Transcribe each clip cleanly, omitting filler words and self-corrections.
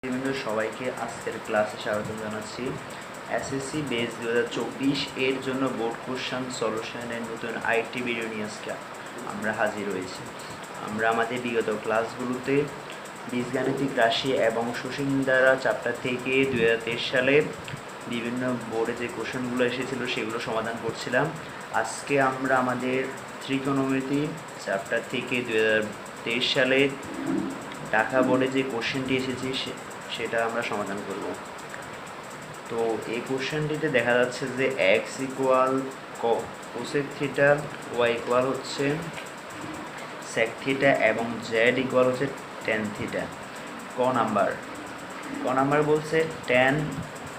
সবাইকে আজকের ক্লাসে স্বাগত জানাচ্ছি। এসএসসি বেস 2024 এর জন্য বোর্ড কোশ্চেন সলিউশনের নতুন আরেকটি ভিডিও নিয়ে আজকে আমরা হাজির হয়েছি। আমরা আমাদের বিগত ক্লাসগুলোতে বীজগাণিতিক রাশি এবং সসীম দ্বারা চ্যাপ্টার থেকে 2023 সালে বিভিন্ন বোর্ডে যে কোশ্চেনগুলো এসেছিল সেগুলো সমাধান করছিলাম। আজকে আমরা আমাদের ত্রিকোণমিতি চ্যাপ্টার থেকে 2023 সালে ঢাকা বোর্ডে যে কোশ্চেনটি এসেছে সেটা আমরা সমাধান করব। তো এই কোশ্চেনটিতে দেখা যাচ্ছে যে x equal cosec theta, y equal হচ্ছে সেক থিটা এবং z ইকুয়াল হচ্ছে টেন থিটা। ক নাম্বার বলছে tan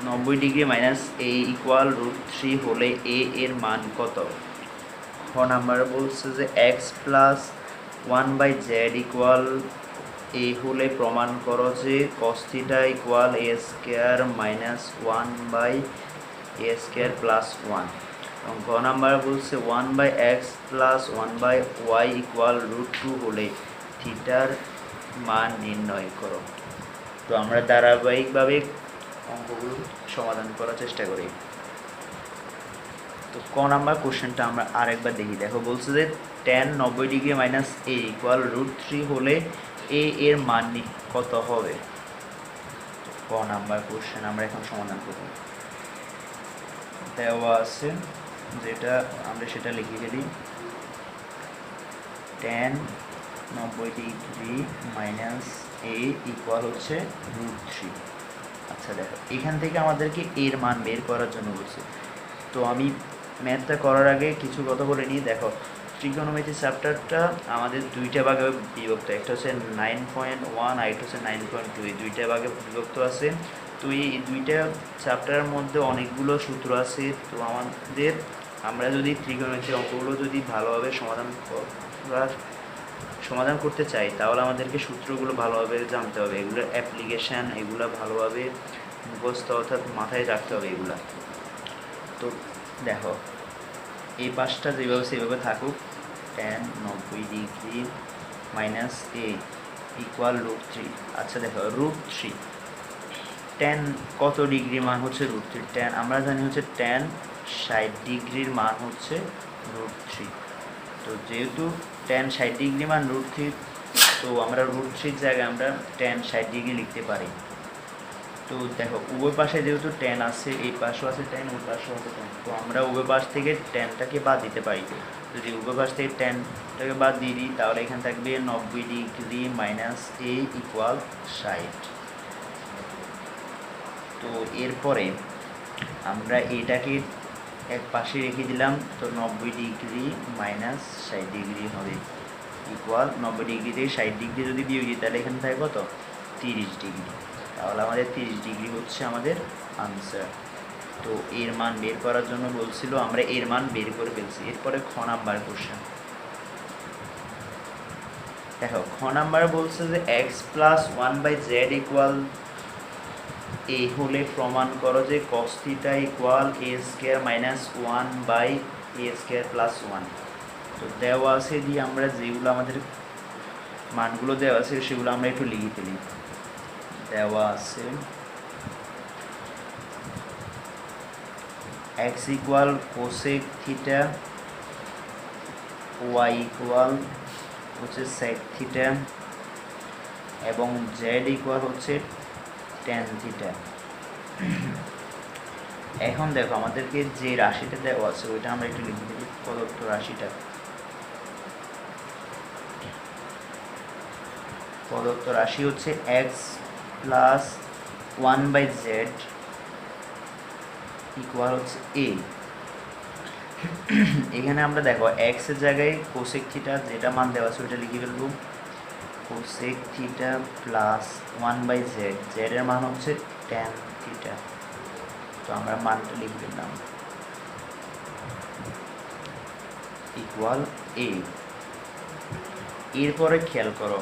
90 degree minus a equal √3 হলে a এর মান কত। খ নাম্বার বলছে যে x plus 1/z equal a হলে প্রমাণ করো যে cos theta equal a square minus 1/a square plus 1। এবং গ নাম্বার বলছে 1/x প্লাস 1/y ইকুয়াল √2 হলে থিটার মান নির্ণয় করো। তো আমরা ধারাবাহিকভাবে অঙ্কগুলো সমাধান করার চেষ্টা করি। তো ক নাম্বার কোশ্চেনটা আমরা আরেকবার দেখি। দেখো বলছে যে tan 90 degree minus a equal √3 হলে a এর মান কত হবে। ক নাম্বার কোশ্চেন আমরা এখন সমাধান করব। দেওয়া আছে যেটা আমরা সেটা লিখে ফেলি। tan 90 degree minus a equal হচ্ছে √3। আচ্ছা দেখো এখান থেকে আমাদেরকে এর মান বের করার জন্য বলছে। তো আমি ম্যাথটা করার আগে কিছু কথা বলে নিই। দেখো ত্রিকোণমিতি চ্যাপ্টারটা আমাদের দুইটা ভাগে বিভক্ত, একটা হচ্ছে 9.1 আর একটা হচ্ছে 9.2, এই দুইটা ভাগে বিভক্ত আছে। তো এই দুইটা চ্যাপ্টারের মধ্যে অনেকগুলো সূত্র আছে। তো আমরা যদি ত্রিকোণমিতির অঙ্কগুলো যদি ভালোভাবে সমাধান করতে চাই তাহলে আমাদেরকে সূত্রগুলো ভালোভাবে জানতে হবে, এগুলোর অ্যাপ্লিকেশান এগুলো ভালোভাবে মুখস্থ অর্থাৎ মাথায় রাখতে হবে এগুলা। তো দেখো এই পাশটা যেভাবে সেভাবে থাকুক, tan 90 degree minus a equal √3। আচ্ছা দেখো √3 tan কত ডিগ্রি মান হচ্ছে √3, tan আমরা জানি হচ্ছে tan 60 ডিগ্রির মান হচ্ছে √3। তো যেহেতু tan 60 ডিগ্রি মান √3, তো আমরা √3 জায়গায় আমরা tan 60 ডিগ্রি লিখতে পারি। তো দেখো উভয় পাশে যেহেতু tan আছে, এই পাশেও আছে tan, ওই পাশেও আছে tan, তো আমরা উভয় পাশ থেকে tanটাকে বাদ দিতে পারি। যদি উভয় পাশ থেকে tanটাকে বাদ দিয়ে দিই তাহলে এখানে থাকবে 90 ডিগ্রি মাইনাস a ইকুয়াল 60। তো এরপরে আমরা এটাকে এক পাশে রেখে দিলাম। তো 90 ডিগ্রি মাইনাস 60 ডিগ্রি হবে ইকুয়াল 90 ডিগ্রি থেকে 60 ডিগ্রি যদি দিয়ে দিই তাহলে এখানে থাকে কত 30 ডিগ্রি। তাহলে আমাদের 30 ডিগ্রি হচ্ছে আমাদের আনসার। তো এর মান বের করার জন্য বলছিল, আমরা এর মান বের করে ফেলছি। এরপরে খ নাম্বার কোশ্চেন দেখো। খ নাম্বার বলছে যে x plus 1/z equal a হলে প্রমাণ করো যে cos theta equal a square minus 1/a square plus 1। তো দেওয়া আছে দিয়ে আমরা যেগুলো আমাদের মানগুলো দেওয়া আছে সেগুলো আমরা একটু লিখে ফেলি। দেওয়া আছে x equal cosec theta, y equal হচ্ছে সেক থিটা এবং z ইকুয়াল হচ্ছে টেন থিটা। এখন দেখো আমাদেরকে যে রাশিটা দেওয়া আছে ওইটা আমরা একটু লিখে দিই। প্রদত্ত রাশিটা, প্রদত্ত রাশি হচ্ছে x প্লাস 1/z ইকুয়াল হচ্ছে a। এখানে আমরা দেখো x এর জায়গায় কোসেক থিটা যেটা মান দেওয়া আছে ওইটা লিখে ফেলবো। Cosec theta plus 1/z, z এর মান হচ্ছে tan থিটা। তো আমরা মানটা লিখে দিলাম ইকুয়াল a। এরপরে খেয়াল করো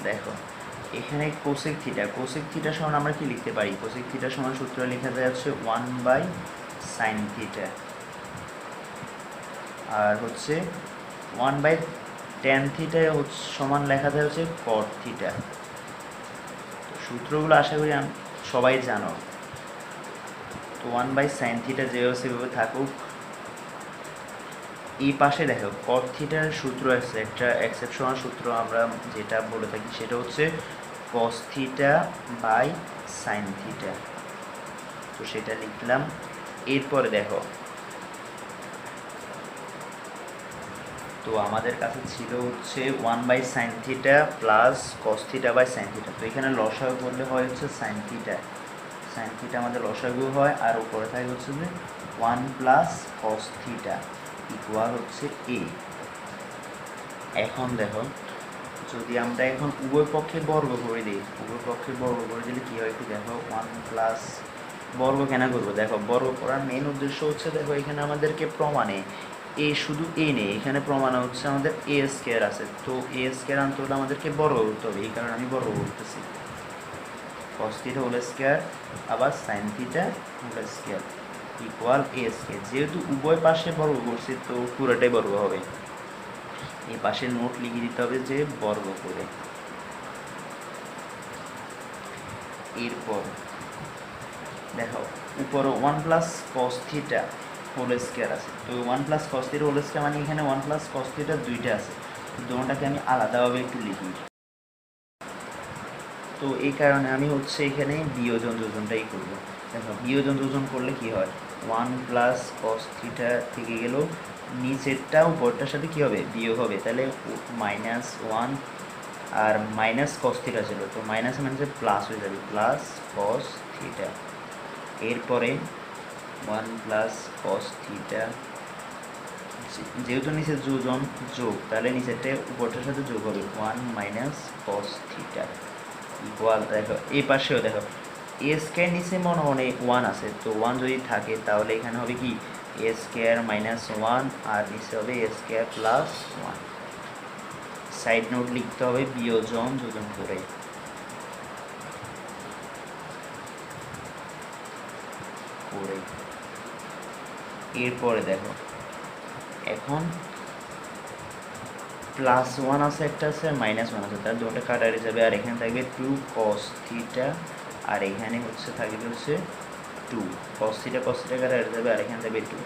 দেখো এখানে কোসেক থিটা সমান আমরা কি লিখতে পারি। কোসেক থিটা সমান সূত্র লেখা যায় হচ্ছে 1/sin থিটা, আর হচ্ছে 1/tan থিটা সমান লেখা যায় হচ্ছে cot থিটা। সূত্রগুলো আশা করি সবাই জানো। তো 1/sin θ যেভাবে সেভাবে থাকুক। এই পাশে দেখো cot থিটার সূত্র আছে, একটা এক্সেপশনাল সূত্র আমরা যেটা বলে থাকি সেটা হচ্ছে cos θ বাই sin θ। তো সেটা লিখলাম। এরপরে দেখো, তো আমাদের কাছে ছিল হচ্ছে 1/sin θ plus cos θ by sin θ। তো এখানে লসাগু করলে হয় হচ্ছে sin θ। sin θ আমাদের লসাগু হয়, আর উপরে থাকে হচ্ছে যে 1 প্লাস cos θ ইকুয়াল হচ্ছে a। এখন দেখো, যদি আমরা এখন উভয় পক্ষে বর্গ করে দিই, উভয় পক্ষে বর্গ করে দিলে কি হয় একটু দেখো। 1 প্লাস বর্গ কেন করবো? দেখো, বর্গ করার মেন উদ্দেশ্য হচ্ছে, দেখো এখানে আমাদেরকে প্রমাণে এ শুধু এ নেই, এখানে প্রমাণ হচ্ছে আমাদের এ স্কয়ার আছে। তো এ স্কয়ার আনতে হলে আমাদেরকে বর্গ করতে হবে, এই কারণে আমি বর্গ করতেছি। cos θ হোল স্কয়ার আবার sin θ হোল স্কয়ার ইকুয়াল এ স্কয়ার। যেহেতু উভয় পাশে বর্গ করছি তো পুরোটাই বর্গ হবে। এই পাশে নোট লিখে দিতে হবে যে বর্গ করে। এরপর দেখো উপরে 1 প্লাস cos θ হোল স্কয়ার আছে। তো 1 প্লাস cos θ হোল স্কয়ার মানে এখানে 1 প্লাস cos θ দুইটা আছে, দুটোটাকে আমি আলাদাভাবে একটু লিখি। তো এই কারণে আমি হচ্ছে এখানে বিয়োজন যোজনটাই করব। দেখো বিয়োজন যোজন করলে কি হয়, 1 প্লাস cos θ থেকে গেল, নিচেরটা উপরটার সাথে কি হবে, বিয়োগ হবে, তাহলে -1 আর মাইনাস cos θ ছিল, তো মাইনাস মাইনাসে প্লাস হয়ে যাবে, প্লাস cos θ। এরপরে 1 প্লাস cos θ, যেহেতু নিচে যোজন যোগ, তাহলে নিচেরটা উপরটার সাথে যোগ হবে, 1 মাইনাস cos θ ইকুয়াল। দেখো এই পাশেও দেখো এ স্কয়ার নিচে মনে 1 আছে, তো 1 যদি থাকে তাহলে এখানে হবে কি এ স্কয়ার মাইনাস 1 আর নিচে হবে এ স্কয়ার প্লাস 1। সাইড নোট লিখতে হবে বিয়োজন যোজন করে। এরপরে দেখো এখন প্লাস 1 আছে, একটা আছে, মাইনাস 1 আছে, তার দুটো কাটারে যাবে, আর এখানে থাকবে 2 cos θ, আর এখানে হচ্ছে থাকবে হচ্ছে 2 cos θ কাটারে যাবে, আর এখানে থাকবে 2,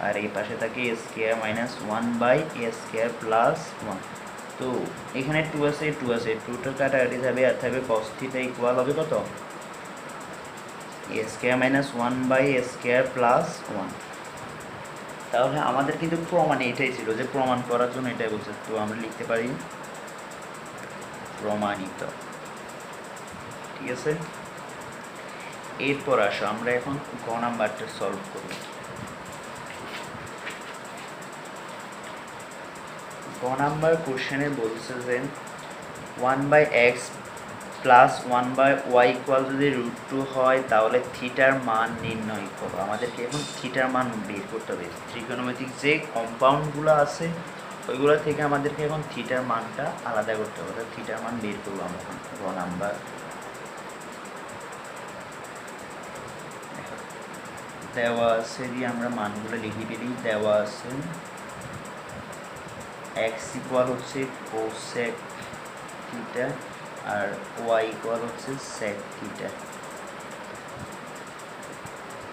আর এই পাশে থাকে a square minus 1 by a square plus 1। তো এখানে 2 আছে, 2 আছে, 2টা কাটারে যাবে, আর থাকবে cos θ ইকুয়াল হবে কত, a square minus 1 by a square plus 1। তাহলে আমাদের কিন্তু প্রমাণ এটাই ছিল, যে প্রমাণ করার জন্য এটাই বলছে। তো আমরা লিখতে পারি প্রমাণিত, ঠিক আছে। এরপর আসো আমরা এখন গ নাম্বারটা সলভ করি। গ নাম্বার কোশ্চেনে বলছে যে 1/x প্লাস 1/y ইকুয়াল যদি √2 হয় তাহলে থিটার মান নির্ণয় করো। আমাদেরকে এখন থিটার মান বের করতে হবে। ত্রিকোণমিতিক যে কম্পাউন্ডগুলো আছে ওইগুলো থেকে আমাদেরকে এখন থিটার মানটা আলাদা করতে হবে, থিটার মান বের করবো আমরা। গ নাম্বার দেওয়া আছে, দিয়ে আমরা মানগুলো লিখে দিই। দেওয়া আছে x ইকুয়াল হচ্ছে কোসেক থিটা আর y ইকুয়াল হচ্ছে sec থিটা।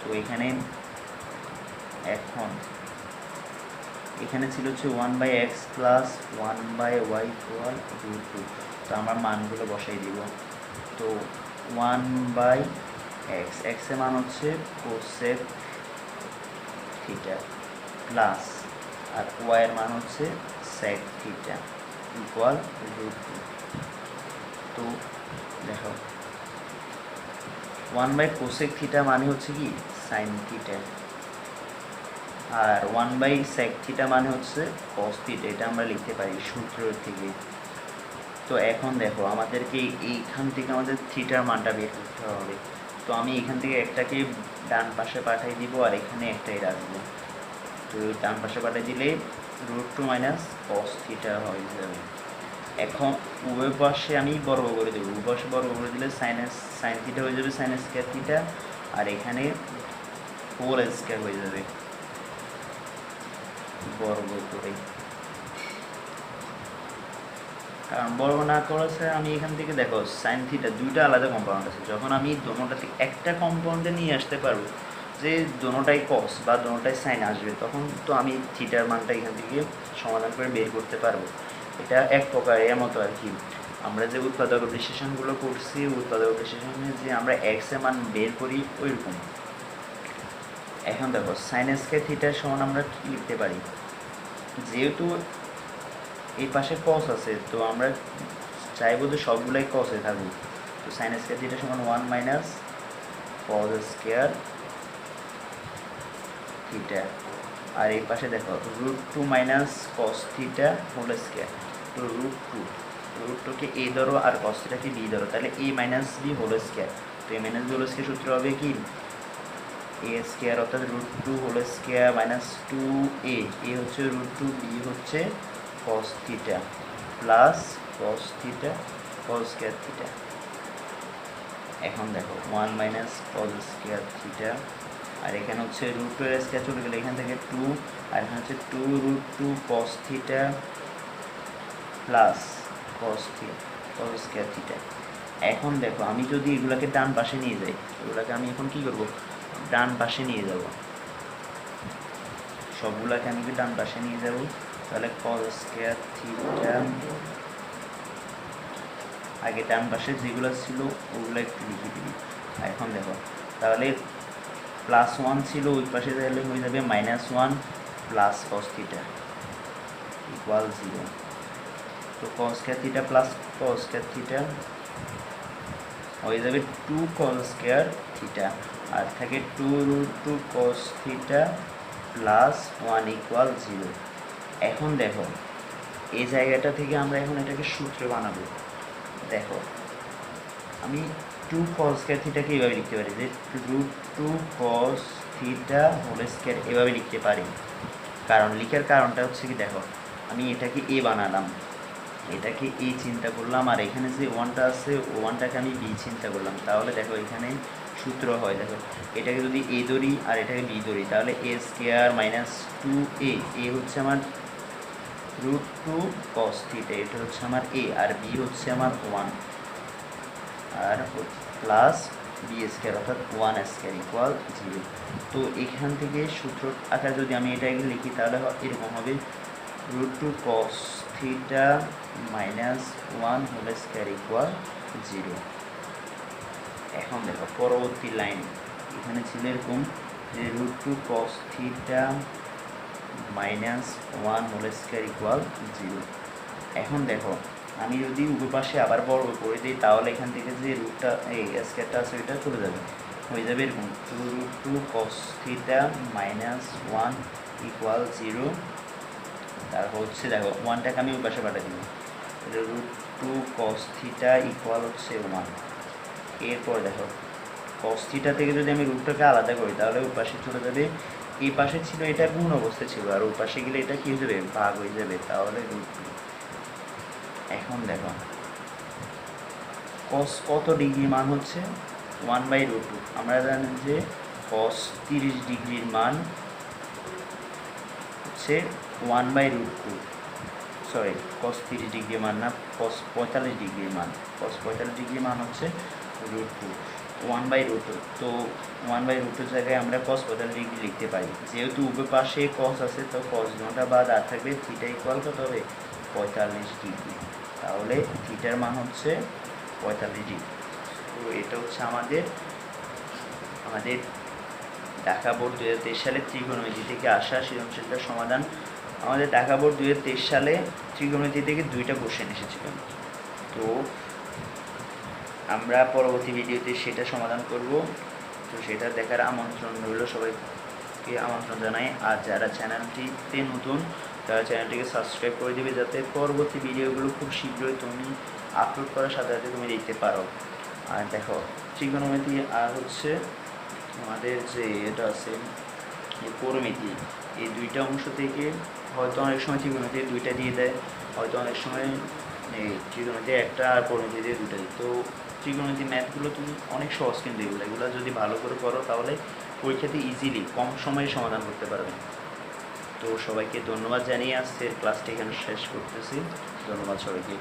তো এখানে এখন এখানে ছিল হচ্ছে 1/x প্লাস 1/y ইকুয়াল √2। তো আমরা মানগুলো বসাই দিব। তো 1/x, x এর মান হচ্ছে কোসেক থিটা প্লাস, আর y এর মান হচ্ছে sec থিটা ইকুয়াল √2। তো দেখো 1/cosec থিটা মানে হচ্ছে কি sin থিটা, আর 1/sec থিটা মানে হচ্ছে cos থিটা। এটা আমরা লিখতে পারি সূত্র থেকে। তো এখন দেখো আমাদেরকে এইখান থেকে আমাদের থিটার মানটা বের করতে হবে। তো আমি এখান থেকে একটাকে ডান পাশে পাঠিয়ে দিব, আর এখানে একটাই রাখবো। তো ডান পাশে পাঠিয়ে দিলে √2 মাইনাস cos থিটা হয়ে যাবে। এখন উভয় পাশে আমি বর্গ করে দেবো, উভয় পাশে বর্গ করে দিলে sin থিটা হয়ে যাবে sin স্কয়ার থিটা, আর এখানে হোল স্কয়ার হয়ে যাবে বর্গ করে। কারণ বর্গ না করেছে আমি এখান থেকে দেখো সাইন থিটা দুইটা আলাদা কম্পাউন্ড আছে, যখন আমি দোনোটা থেকে একটা কম্পাউন্ডে নিয়ে আসতে পারবো যে দোনোটাই কস বা দোনোটাই সাইন আসবে, তখন তো আমি থিটার মানটা এখান থেকে সমাধান করে বের করতে পারবো। এটা এক প্রকার এর মতো আর কি। আমরা যে উৎপাদক বিশ্লেষণগুলো করছি, উৎপাদক বিশ্লেষণে যে আমরা এক্স এর মান বের করি ওইরকম। এখন দেখো সাইন স্কয়ার থিটার সমান আমরা কি লিখতে পারি, যেহেতু এই পাশে কস আছে তো আমরা চাইবো যে সবগুলাই কসে থাকুক, তো সাইন স্কয়ার থিটা সমান 1 মাইনাস কস স্কয়ার থিটা। আর এই পাশে দেখো √2 minus cos theta whole square, তো √2কে এ ধরো আর কস থিটাকে বি ধরো, তাহলে এ মাইনাস বি হোল স্কয়ার। তো এ মাইনাস বি হোল স্কয়ার সূত্র হবে কি এ স্কয়ার, অর্থাৎ √2 হোল স্কয়ার মাইনাস 2a, এ হচ্ছে √2, বি হচ্ছে cos theta plus cos theta cos square theta. এখন দেখো 1 মাইনাস cos স্কয়ার থিটা, আর এখানে হচ্ছে √2 এর স্কয়ার চলে গেলে এখান থেকে 2, আর এখানে হচ্ছে 2√2 cos theta plus cos square theta. এখন দেখো আমি যদি এগুলাকে ডান পাশে নিয়ে যাই, এগুলাকে আমি এখন কি করব, ডান পাশে নিয়ে যাব, সবগুলাকে আমি ডান পাশে নিয়ে যাব, তাহলে cos স্কয়ার থিটা, আগে ডান পাশে যেগুলো ছিল ওগুলো একটু লিখে দিবি। এখন দেখো তাহলে +1 ছিল ওই পাশে, তাহলে হয়ে যাবে -1 প্লাস cos থিটা ইকুয়াল 0। তো cos square theta plus cos square theta হয়ে যাবে 2 cos স্কয়ার থিটা, আর থাকে 2√2 cos থিটা প্লাস 1 ইকুয়াল 0। এখন দেখো এই জায়গাটা থেকে আমরা এখন এটাকে সূত্র বানাবো। দেখো আমি 2 cos স্কয়ার থিটাকে এভাবে লিখতে পারি যে √2 cos থিটা হোল স্কয়ার, এভাবে লিখতে পারি। কারণ লিখার কারণটা হচ্ছে কি, দেখো আমি এটাকে এ বানালাম, এটাকে এ চিন্তা করলাম, আর এখানে যে 1টা আছে ও 1টাকে আমি বি চিন্তা করলাম, তাহলে দেখো এখানে সূত্র হয়, দেখো এটাকে যদি এ ধরি আর এটাকে বি ধরি, তাহলে a স্কয়ার মাইনাস 2a, এ হচ্ছে আমার √2 cos থিটা, এটা হচ্ছে আমার এ, আর বি হচ্ছে আমার 1, আর প্লাস বি স্কয়ার অর্থাৎ 1 স্কয়ার ইকুয়াল 0। তো এখান থেকে সূত্র আকার যদি আমি এটাকে লিখি তাহলে এরকম হবে √2 cos theta minus 1 whole square equal 0। এখন দেখো পরবর্তী লাইন এখানে ছিল এরকম যে √2 cos theta minus 1 whole square equal 0। এখন দেখো আমি যদি উভয় পাশে আবার বর্গ করে দিই, তাহলে এখান থেকে যে রুটটা এই স্কয়ারটা আছে ওইটা চলে যাবে, হয়ে যাবে এরকম √2 cos থিটা মাইনাস 1 ইকুয়াল 0। তারপর হচ্ছে দেখো 1টাকে আমি ওই পাশে পাঠিয়ে দিব, √2 cos থিটা ইকুয়াল হচ্ছে 1। এরপর দেখো cos থিটা থেকে যদি আমি রুটটাকে আলাদা করি তাহলে ওই পাশে চলে যাবে, এই পাশে ছিল এটা গুণ অবস্থা ছিল, আর ওই পাশে গেলে এটা কি হয়ে যাবে, ভাগ হয়ে যাবে, তাহলে √2। এখন দেখো cos কত ডিগ্রি মান হচ্ছে 1/√2, আমরা জানি যে cos 30 ডিগ্রির মান হচ্ছে 1/√2, সরি cos 30 ডিগ্রি মান না, cos 45 ডিগ্রির মান, cos 45 ডিগ্রির মান হচ্ছে √2 1/√2। তো 1/√2 জায়গায় আমরা cos 45 ডিগ্রি লিখতে পারি, যেহেতু উভয় পাশে cos আছে তো cos গুণটা বাদ, আর থাকবে থিটা ইকুয়াল কত হবে 45 ডিগ্রি, তাহলে থিটার মান হচ্ছে 45 ডিগ্রি। তো এটা হচ্ছে আমাদের ঢাকা বোর্ড 2023 সালে ত্রিকোণমিতি থেকে আসা সৃজনশীলতার সমাধান। আমাদের ঢাকা বোর্ড 2023 সালে ত্রিকোণমিতি থেকে 2টা কোশ্চেন এসেছিল, তো আমরা পরবর্তী ভিডিওতে সেটা সমাধান করব। তো সেটা দেখার আমন্ত্রণ রইল, সবাইকে আমন্ত্রণ জানাই। আর যারা চ্যানেলটিতে নতুন তারা চ্যানেলটিকে সাবস্ক্রাইব করে দেবে, যাতে পরবর্তী ভিডিওগুলো খুব শীঘ্রই তুমি আপলোড করার সাথে সাথে তুমি দেখতে পারো। আর দেখো ত্রিকোণমিতি আর হচ্ছে আমাদের যে এটা আছে পরিমিতি, এই 2টা অংশ থেকে হয়তো অনেক সময় ত্রিকোণমিতি 2টা দিয়ে দেয়, হয়তো অনেক সময় এই ত্রিকোণমিতি 1টা আর পরিমিতি দিয়ে 2টা দিই। তো ত্রিকোণমিতি ম্যাথগুলো তুমি অনেক সহজ, কিন্তু এগুলো যদি ভালো করে করো তাহলে পরীক্ষাতে ইজিলি কম সময়ে সমাধান করতে পারবে। তো সবাইকে ধন্যবাদ জানিয়ে আজকের ক্লাসটি এখানে শেষ করতেছি। ধন্যবাদ সবাইকে।